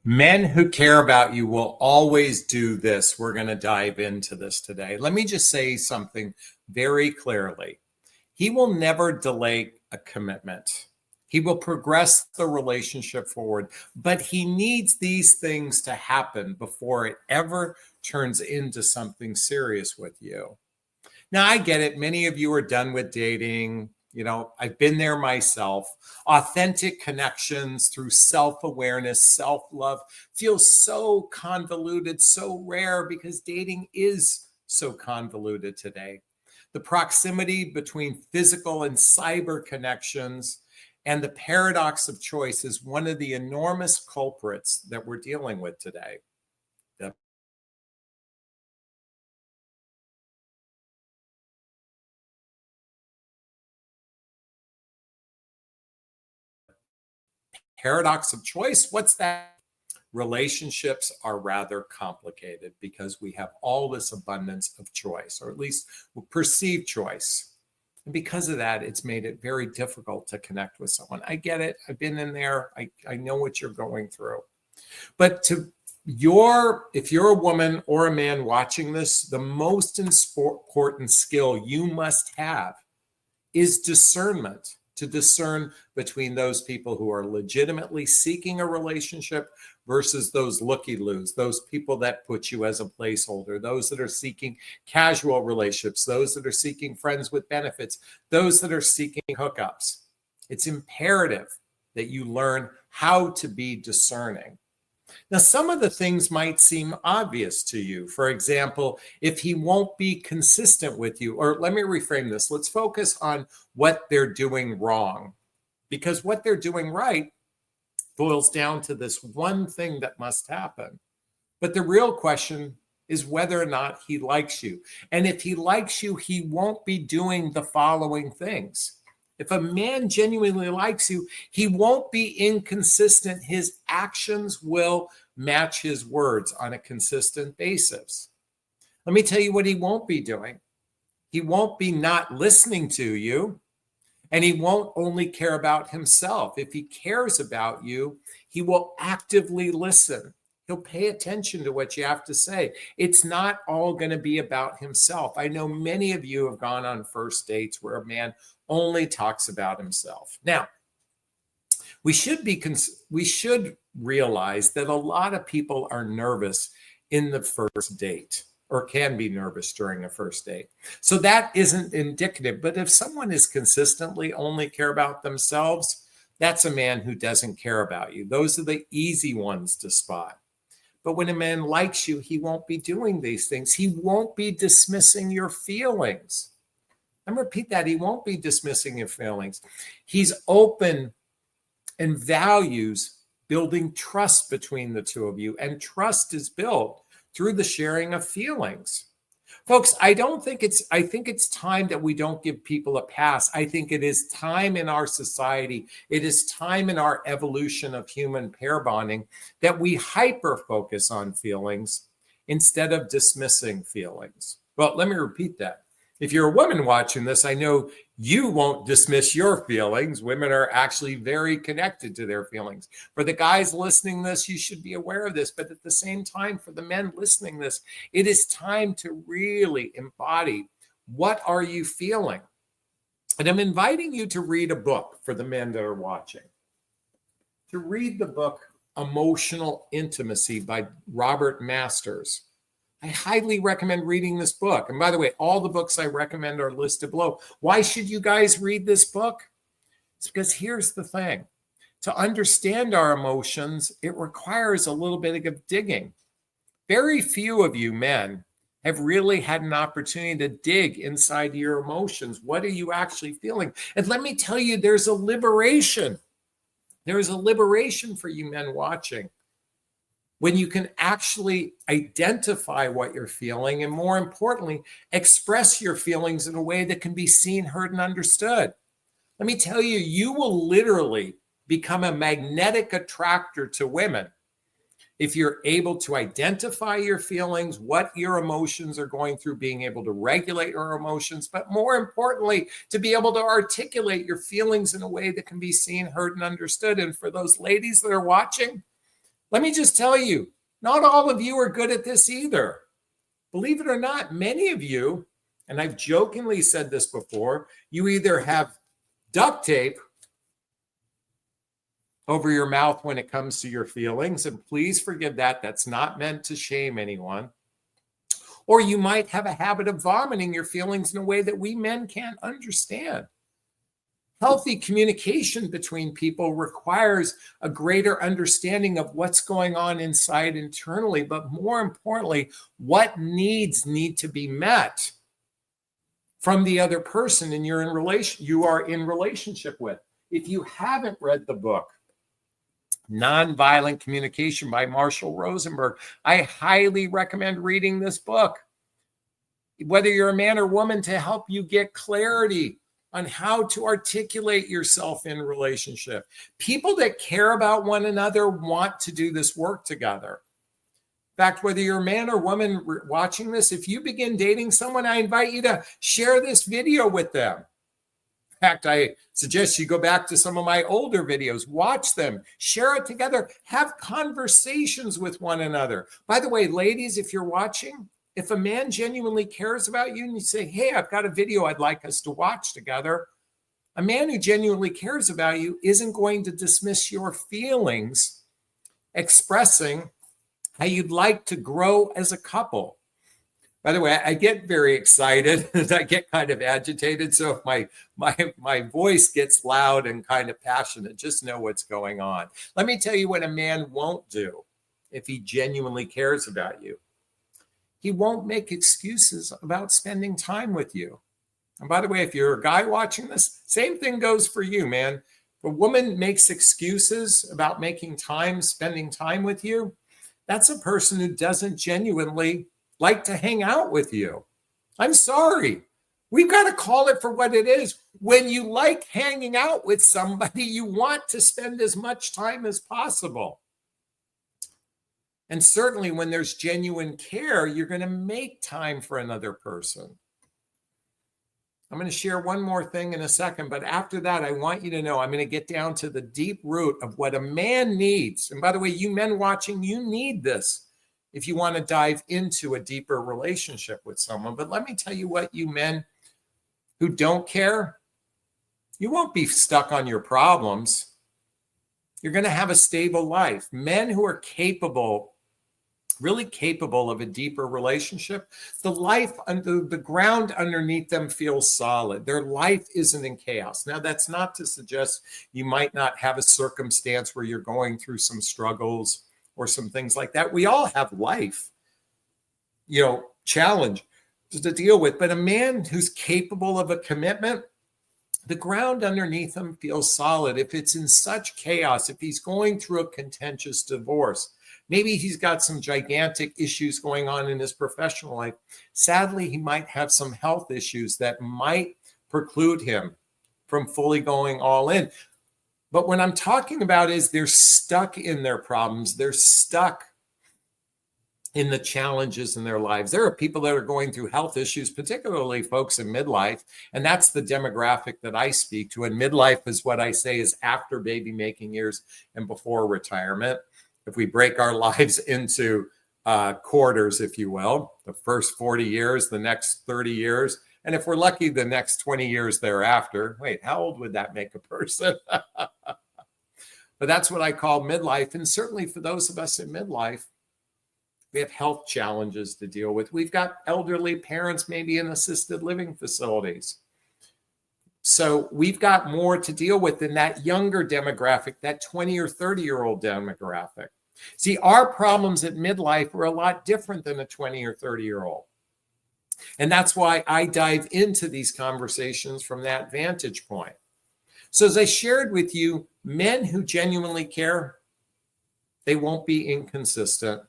Men who care about you will always do this. We're going to dive into this today. Let me just say something very clearly. He will never delay a commitment. He will progress the relationship forward, but he needs these things to happen before it ever turns into something serious with you. Now, I get it. Many of you are done with dating. I've been there myself. Authentic connections through self awareness, self love feels so convoluted, so rare because dating is so convoluted today. The proximity between physical and cyber connections and the paradox of choice is one of the enormous culprits that we're dealing with today. The paradox of choice, what's that? Relationships are rather complicated because we have all this abundance of choice, or at least perceived choice. And because of that, it's made it very difficult to connect with someone. I get it. I've been in there. I know what you're going through. But if you're a woman or a man watching this, the most important skill you must have is discernment, to discern between those people who are legitimately seeking a relationship versus those looky-loos, those people that put you as a placeholder, those that are seeking casual relationships, those that are seeking friends with benefits, those that are seeking hookups. It's imperative that you learn how to be discerning. Now, some of the things might seem obvious to you. For example, if he won't be consistent with you, or let me reframe this. Let's focus on what they're doing wrong, because what they're doing right boils down to this one thing that must happen. But the real question is whether or not he likes you. And if he likes you, he won't be doing the following things. If a man genuinely likes you, he won't be inconsistent. His actions will match his words on a consistent basis. Let me tell you what he won't be doing. He won't be not listening to you, and he won't only care about himself. If he cares about you, he will actively listen. He'll pay attention to what you have to say. It's not all going to be about himself. I know many of you have gone on first dates where a man only talks about himself. Now, we should realize that a lot of people are nervous in the first date, or can be nervous during a first date. So that isn't indicative. But if someone is consistently only care about themselves, that's a man who doesn't care about you. Those are the easy ones to spot. But when a man likes you, he won't be doing these things. He won't be dismissing your feelings. And repeat that. He won't be dismissing your feelings. He's open and values building trust between the two of you. And trust is built through the sharing of feelings. Folks, I think it's time that we don't give people a pass. I think it is time in our society, it is time in our evolution of human pair bonding that we hyper focus on feelings instead of dismissing feelings. Well, let me repeat that. If you're a woman watching this, I know you won't dismiss your feelings. Women are actually very connected to their feelings. For the guys listening this, you should be aware of this. But at the same time, for the men listening this, it is time to really embody what are you feeling. And I'm inviting you to read a book for the men that are watching. To read the book Emotional Intimacy by Robert Masters. I highly recommend reading this book. And by the way, all the books I recommend are listed below. Why should you guys read this book? It's because here's the thing. To understand our emotions, it requires a little bit of digging. Very few of you men have really had an opportunity to dig inside your emotions. What are you actually feeling? And let me tell you, there's a liberation. There is a liberation for you men watching when you can actually identify what you're feeling and, more importantly, express your feelings in a way that can be seen, heard, and understood. Let me tell you, you will literally become a magnetic attractor to women if you're able to identify your feelings, what your emotions are going through, being able to regulate your emotions, but more importantly, to be able to articulate your feelings in a way that can be seen, heard, and understood. And for those ladies that are watching, Let me just tell you, not all of you are good at this either. Believe it or not, many of you, and I've jokingly said this before, you either have duct tape over your mouth when it comes to your feelings, and please forgive that. That's not meant to shame anyone. Or you might have a habit of vomiting your feelings in a way that we men can't understand. Healthy communication between people requires a greater understanding of what's going on inside internally, but more importantly, what needs need to be met from the other person you are in relationship with. If you haven't read the book, Nonviolent Communication by Marshall Rosenberg, I highly recommend reading this book. Whether you're a man or woman, to help you get clarity on how to articulate yourself in relationship. People that care about one another want to do this work together. In fact, whether you're a man or woman watching this, if you begin dating someone, I invite you to share this video with them. In fact, I suggest you go back to some of my older videos, watch them, share it together, have conversations with one another. By the way, ladies, if you're watching, if a man genuinely cares about you and you say, hey, I've got a video I'd like us to watch together, a man who genuinely cares about you isn't going to dismiss your feelings, expressing how you'd like to grow as a couple. By the way, I get very excited and I get kind of agitated. So if my voice gets loud and kind of passionate, just know what's going on. Let me tell you what a man won't do if he genuinely cares about you. He won't make excuses about spending time with you. And by the way, if you're a guy watching this, same thing goes for you, man. If a woman makes excuses about making time, spending time with you, that's a person who doesn't genuinely like to hang out with you. I'm sorry. We've got to call it for what it is. When you like hanging out with somebody, you want to spend as much time as possible. And certainly when there's genuine care, you're going to make time for another person. I'm going to share one more thing in a second, but after that, I want you to know I'm going to get down to the deep root of what a man needs. And by the way, you men watching, you need this if you want to dive into a deeper relationship with someone. But let me tell you what, you men who don't care, you won't be stuck on your problems. You're going to have a stable life. Men who are really capable of a deeper relationship, the life under the ground underneath them feels solid. Their life isn't in chaos. Now, that's not to suggest you might not have a circumstance where you're going through some struggles or some things like that. We all have life, challenge to deal with. But a man who's capable of a commitment, the ground underneath him feels solid. If it's in such chaos, if he's going through a contentious divorce, maybe he's got some gigantic issues going on in his professional life. Sadly, he might have some health issues that might preclude him from fully going all in. But what I'm talking about is they're stuck in their problems. They're stuck in the challenges in their lives. There are people that are going through health issues, particularly folks in midlife. And that's the demographic that I speak to. And midlife is what I say is after baby making years and before retirement. If we break our lives into quarters, if you will, the first 40 years, the next 30 years, and if we're lucky, the next 20 years thereafter. Wait, how old would that make a person? But that's what I call midlife. And certainly for those of us in midlife, we have health challenges to deal with. We've got elderly parents, maybe in assisted living facilities. So we've got more to deal with than that younger demographic, that 20 or 30-year-old demographic. See, our problems at midlife are a lot different than a 20 or 30-year-old. And that's why I dive into these conversations from that vantage point. So as I shared with you, men who genuinely care, they won't be inconsistent.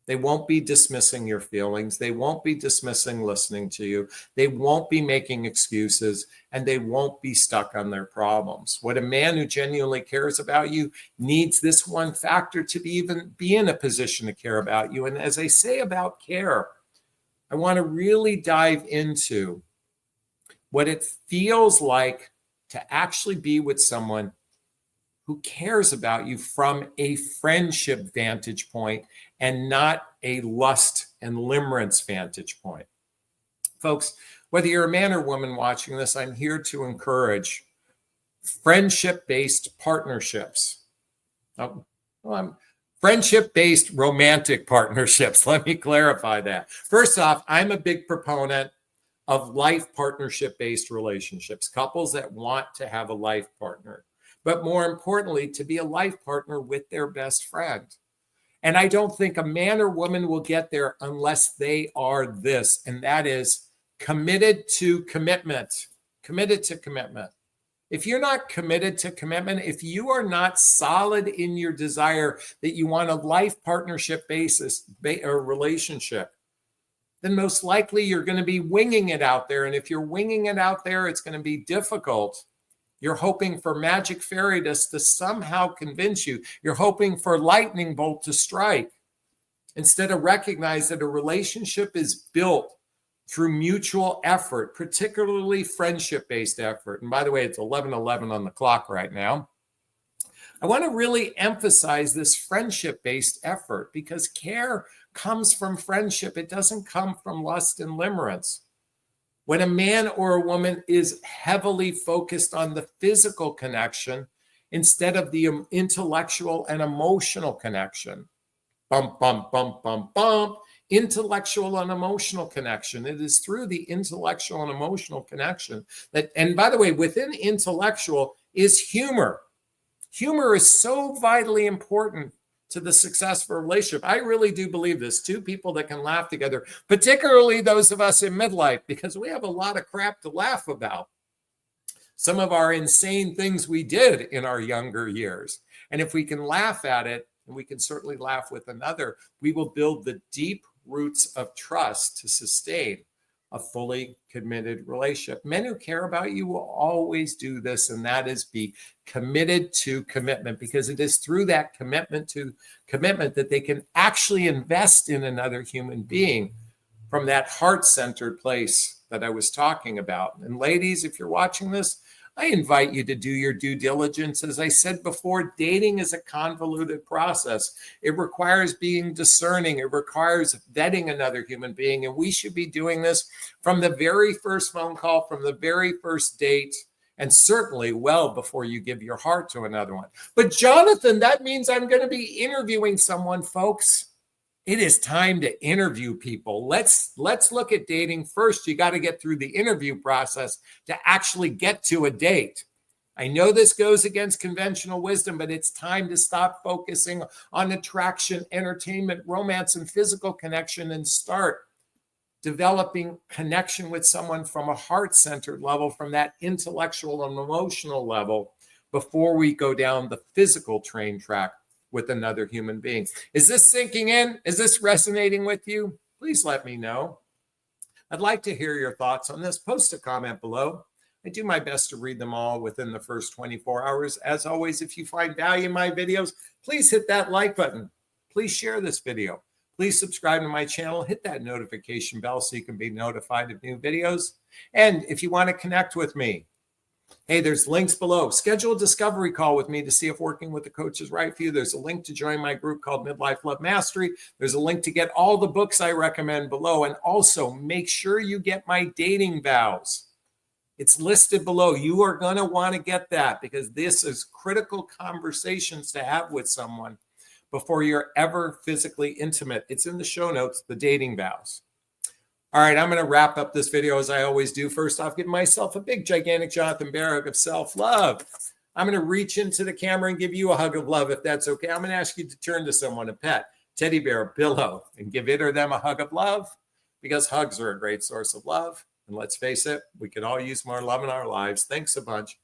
They won't be dismissing your feelings. They won't be dismissing listening to you. They won't be making excuses, and they won't be stuck on their problems. What a man who genuinely cares about you needs this one factor to be in a position to care about you. And as I say about care, I want to really dive into what it feels like to actually be with someone who cares about you from a friendship vantage point and not a lust and limerence vantage point. Folks, whether you're a man or woman watching this, I'm here to encourage friendship-based partnerships. Friendship-based romantic partnerships. Let me clarify that. First off, I'm a big proponent of life partnership-based relationships, couples that want to have a life partner, but more importantly, to be a life partner with their best friend. And I don't think a man or woman will get there unless they are this, and that is committed to commitment. Committed to commitment. If you're not committed to commitment, if you are not solid in your desire that you want a life partnership basis or relationship, then most likely you're going to be winging it out there. And if you're winging it out there, it's going to be difficult. You're hoping for magic fairy dust to somehow convince you. You're hoping for lightning bolt to strike instead of recognize that a relationship is built through mutual effort, particularly friendship-based effort. And by the way, it's 11:11 on the clock right now. I want to really emphasize this friendship-based effort because care comes from friendship. It doesn't come from lust and limerence. When a man or a woman is heavily focused on the physical connection instead of the intellectual and emotional connection, bump, bump, bump, bump, bump, intellectual and emotional connection. It is through the intellectual and emotional connection that, and by the way, within intellectual is humor. Humor is so vitally important to the successful relationship. I really do believe this. Two people that can laugh together, particularly those of us in midlife, because we have a lot of crap to laugh about. Some of our insane things we did in our younger years. And if we can laugh at it, and we can certainly laugh with another, we will build the deep roots of trust to sustain a fully committed relationship. Men who care about you will always do this, and that is be committed to commitment, because it is through that commitment to commitment that they can actually invest in another human being from that heart-centered place that I was talking about. And ladies, if you're watching this, I invite you to do your due diligence. As I said before, dating is a convoluted process. It requires being discerning. It requires vetting another human being. And we should be doing this from the very first phone call, from the very first date, and certainly well before you give your heart to another one. But Jonathan, that means I'm going to be interviewing someone, folks. It is time to interview people. Let's look at dating first. You got to get through the interview process to actually get to a date. I know this goes against conventional wisdom, but it's time to stop focusing on attraction, entertainment, romance, and physical connection and start developing connection with someone from a heart-centered level, from that intellectual and emotional level, before we go down the physical train track with another human being. Is this sinking in? Is this resonating with you? Please let me know. I'd like to hear your thoughts on this. Post a comment below. I do my best to read them all within the first 24 hours. As always, if you find value in my videos, please hit that like button. Please share this video. Please subscribe to my channel. Hit that notification bell so you can be notified of new videos. And if you want to connect with me, hey, there's links below. Schedule a discovery call with me to see if working with a coach is right for you. There's a link to join my group called Midlife Love Mastery. There's a link to get all the books I recommend below. And also make sure you get my dating vows. It's listed below. You are going to want to get that because this is critical conversations to have with someone before you're ever physically intimate. It's in the show notes, the dating vows. All right, I'm going to wrap up this video as I always do. First off, give myself a big, gigantic Jonathan Bear hug of self-love. I'm going to reach into the camera and give you a hug of love if that's okay. I'm going to ask you to turn to someone, a pet, teddy bear, a pillow, and give it or them a hug of love because hugs are a great source of love. And let's face it, we could all use more love in our lives. Thanks a bunch.